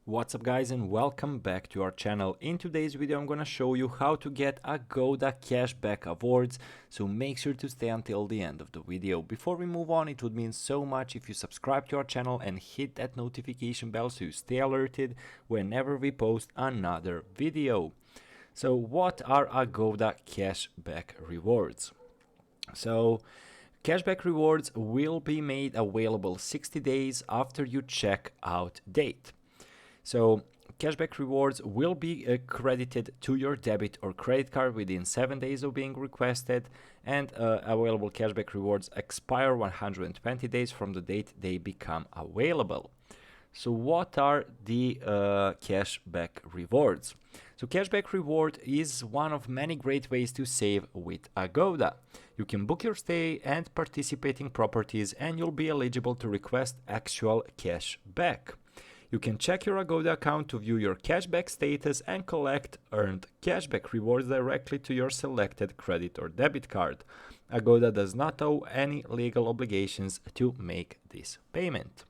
What's up guys, and welcome back to our channel. In today's video I'm gonna show you how to get Agoda Cashback awards, so make sure to stay until the end of the video. Before we move on, it would mean so much if you subscribe to our channel and hit that notification bell so you stay alerted whenever we post another video. So what are Agoda Cashback rewards? So cashback rewards will be made available 60 days after your checkout date. So cashback rewards will be credited to your debit or credit card within 7 days of being requested, and available cashback rewards expire 120 days from the date they become available. So what are the cashback rewards? So cashback reward is one of many great ways to save with Agoda. You can book your stay and participating properties and you'll be eligible to request actual cash back. You can check your Agoda account to view your cashback status and collect earned cashback rewards directly to your selected credit or debit card. Agoda does not owe any legal obligations to make this payment.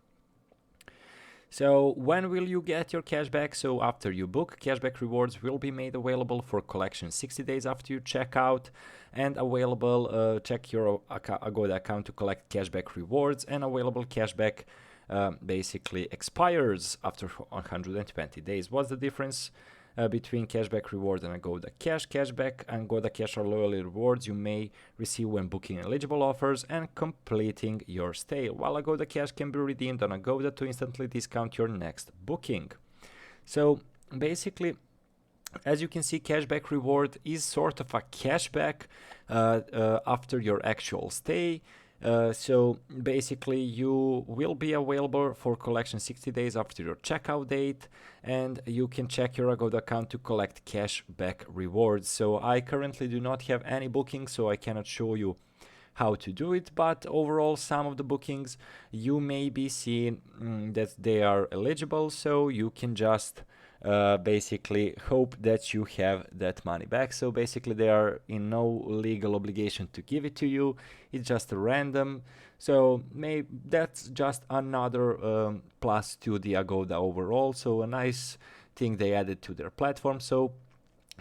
So when will you get your cashback? So after you book, cashback rewards will be made available for collection 60 days after you check out, and available check your Agoda account to collect cashback rewards, and available cashback basically expires after 120 days. What's the difference between cashback reward and Agoda Cash? Cashback and Agoda Cash are loyalty rewards you may receive when booking eligible offers and completing your stay, while Agoda Cash can be redeemed on Agoda to instantly discount your next booking. So basically, as you can see, cashback reward is sort of a cashback after your actual stay. So basically you will be available for collection 60 days after your checkout date, and you can check your Agoda account to collect cashback rewards. So I currently do not have any bookings, so I cannot show you how to do it, but overall some of the bookings you may be seeing that they are eligible, so you can just basically hope that you have that money back. So basically they are in no legal obligation to give it to you, it's just a random. So that's just another plus to the Agoda overall, so a nice thing they added to their platform. So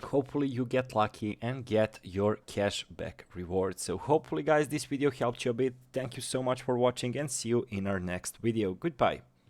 hopefully you get lucky and get your cashback rewards. So hopefully guys this video helped you a bit. Thank you so much for watching and see you in our next video. Goodbye.